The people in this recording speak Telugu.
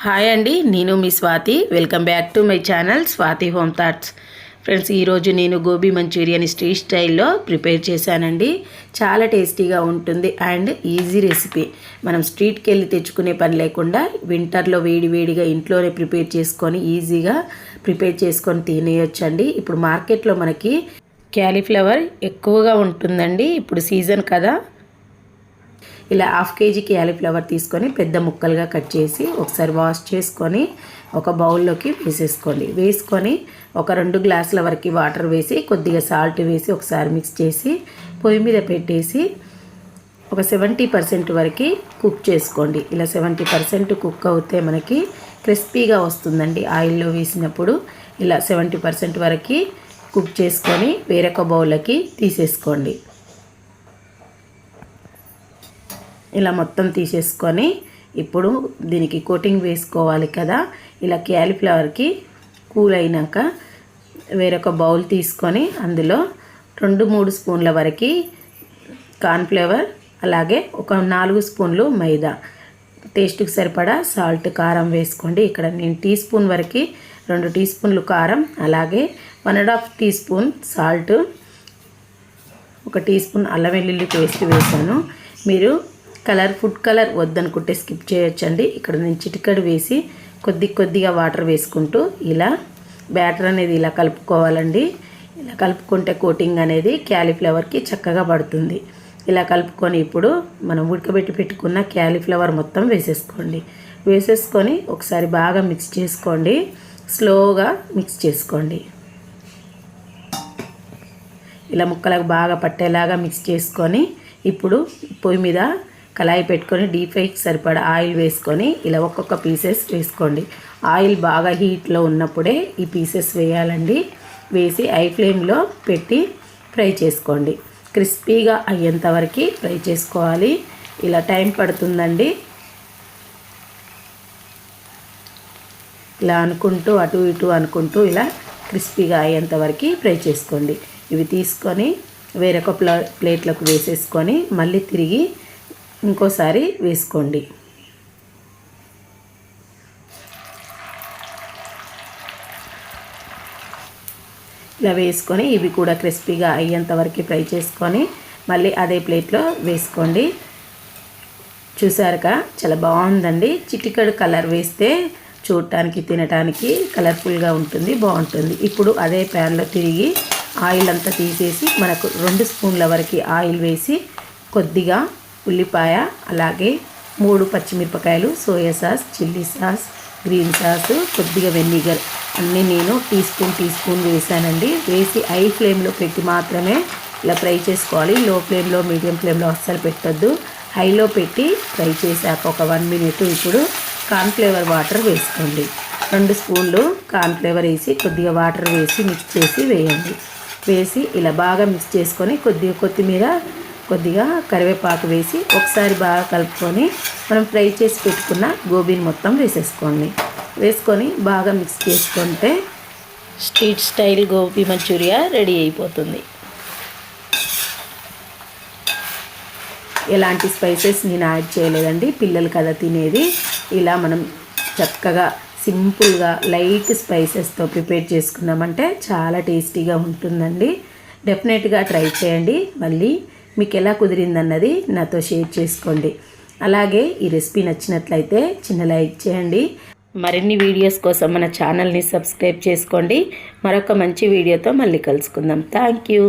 హాయ్ అండి, నేను మీ Swathi. Welcome back to my channel Swathi home thoughts. Friends, ఈరోజు నేను గోబీ మంచూరియన్ స్ట్రీట్ స్టైల్లో ప్రిపేర్ చేశానండి. చాలా టేస్టీగా ఉంటుంది అండ్ ఈజీ రెసిపీ. మనం స్ట్రీట్కి వెళ్ళి తెచ్చుకునే పని లేకుండా వింటర్లో వేడివేడిగా ఇంట్లోనే ప్రిపేర్ చేసుకొని ఈజీగా ప్రిపేర్ చేసుకొని తినేయొచ్చండి. ఇప్పుడు మార్కెట్లో మనకి క్యాలీఫ్లవర్ ఎక్కువగా ఉంటుందండి. ఇప్పుడు సీజన్ కదా. ఇలా హాఫ్ కేజీ క్యాలీఫ్లవర్ తీసుకొని పెద్ద ముక్కలుగా కట్ చేసి ఒకసారి వాష్ చేసుకొని ఒక బౌల్లోకి వేసుకొని ఒక 2 గ్లాసుల వరకు వాటర్ వేసి కొద్దిగా సాల్ట్ వేసి ఒకసారి మిక్స్ చేసి పొయ్యి మీద పెట్టేసి ఒక 70% వరకు కుక్ చేసుకోండి. ఇలా 70% కుక్ అవుతే మనకి క్రిస్పీగా వస్తుందండి. ఆయిల్లో వేసినప్పుడు ఇలా 70% వరకు కుక్ చేసుకొని వేరొక బౌల్లోకి తీసేసుకోండి. ఇలా మొత్తం తీసేసుకొని ఇప్పుడు దీనికి కోటింగ్ వేసుకోవాలి కదా. ఇలా క్యాలీఫ్లవర్కి కూల్ అయినాక వేరొక బౌల్ తీసుకొని అందులో 2-3 స్పూన్ల వరకు కార్న్ఫ్లవర్, అలాగే ఒక 4 స్పూన్లు మైదా, టేస్ట్కి సరిపడా సాల్ట్, కారం వేసుకోండి. ఇక్కడ నేను టీ స్పూన్ వరకు 2 టీ స్పూన్లు కారం, అలాగే 1.5 teaspoon salt, 1 teaspoon అల్లం వెల్లుల్లి పేస్ట్ వేసాను. మీరు ఫుడ్ కలర్ వద్దనుకుంటే స్కిప్ చేయొచ్చండి. ఇక్కడ నేను చిటికెడు వేసి కొద్దిగా వాటర్ వేసుకుంటూ ఇలా బ్యాటర్ అనేది ఇలా కలుపుకోవాలండి. ఇలా కలుపుకుంటే కోటింగ్ అనేది క్యాలీఫ్లవర్కి చక్కగా పడుతుంది. ఇలా కలుపుకొని ఇప్పుడు మనం ఉడకబెట్టి పెట్టుకున్న క్యాలీఫ్లవర్ మొత్తం వేసేసుకొని ఒకసారి బాగా మిక్స్ చేసుకోండి. స్లోగా మిక్స్ చేసుకోండి. ఇలా ముక్కలకు బాగా పట్టేలాగా మిక్స్ చేసుకొని ఇప్పుడు పొయ్యి మీద కళాయి పెట్టుకొని డీప్ ఫ్రైకి సరిపడా ఆయిల్ వేసుకొని ఇలా ఒక్కొక్క పీసెస్ వేసుకోండి. ఆయిల్ బాగా హీట్లో ఉన్నప్పుడే ఈ పీసెస్ వేయాలండి. వేసి హై ఫ్లేమ్లో పెట్టి ఫ్రై చేసుకోండి. క్రిస్పీగా అయ్యేంత వరకు ఫ్రై చేసుకోవాలి. ఇలా టైం పడుతుందండి. ఇలా అనుకుంటూ అటు ఇటు అనుకుంటూ ఇలా క్రిస్పీగా అయ్యేంత వరకు ఫ్రై చేసుకోండి. ఇవి తీసుకొని వేరొక ప్లేట్లోకి వేసేసుకొని మళ్ళీ తిరిగి ఇంకోసారి వేసుకోండి. ఇలా వేసుకొని ఇవి కూడా క్రిస్పీగా అయ్యేంత వరకు ఫ్రై చేసుకొని మళ్ళీ అదే ప్లేట్లో వేసుకోండి. చూసారుగా చాలా బాగుందండి. చిటికెడు కలర్ వేస్తే చూడటానికి తినటానికి కలర్ఫుల్గా ఉంటుంది, బాగుంటుంది. ఇప్పుడు అదే ప్యాన్లో తిరిగి ఆయిల్ అంతా తీసేసి మనకు 2 స్పూన్ల వరకు ఆయిల్ వేసి కొద్దిగా ఉల్లిపాయ, అలాగే 3 పచ్చిమిరపకాయలు, soya sauce, chilli sauce, green sauce, కొద్దిగా వెనిగర్ అన్నీ నేను టీ స్పూన్ వేసానండి. వేసి హై ఫ్లేమ్లో పెట్టి మాత్రమే ఇలా ఫ్రై చేసుకోవాలి. లో ఫ్లేమ్లో, మీడియం ఫ్లేమ్లో అస్సలు పెట్టొద్దు. హైలో పెట్టి ఫ్రై చేశాక ఒక 1 మినిట్ ఇప్పుడు కార్న్ఫ్లవర్ వాటర్ వేసుకోండి. 2 స్పూన్లు కార్న్ఫ్లవర్ వేసి కొద్దిగా వాటర్ వేసి మిక్స్ చేసి వేయండి. వేసి ఇలా బాగా మిక్స్ చేసుకొని కొద్దిగా కొత్తిమీర, కొద్దిగా కరివేపాకు వేసి ఒకసారి బాగా కలుపుకొని మనం ఫ్రై చేసి పెట్టుకున్న గోబీని మొత్తం వేసుకొని బాగా మిక్స్ చేసుకుంటే street style gobi manchuria ready అయిపోతుంది. ఎలాంటి స్పైసెస్ నేను యాడ్ చేయలేదండి. పిల్లలు కదా తినేది. ఇలా మనం చక్కగా సింపుల్గా లైట్ స్పైసెస్తో ప్రిపేర్ చేసుకున్నామంటే చాలా టేస్టీగా ఉంటుందండి. డెఫినెట్గా ట్రై చేయండి. మళ్ళీ మీకు ఎలా కుదిరిందన్నది నాతో షేర్ చేసుకోండి. అలాగే ఈ రెసిపీ నచ్చినట్లయితే చిన్న లైక్ చేయండి. మరిన్ని వీడియోస్ కోసం మన ఛానల్ని సబ్స్క్రైబ్ చేసుకోండి. మరొక మంచి వీడియోతో మళ్ళీ కలుసుకుందాం. Thank you.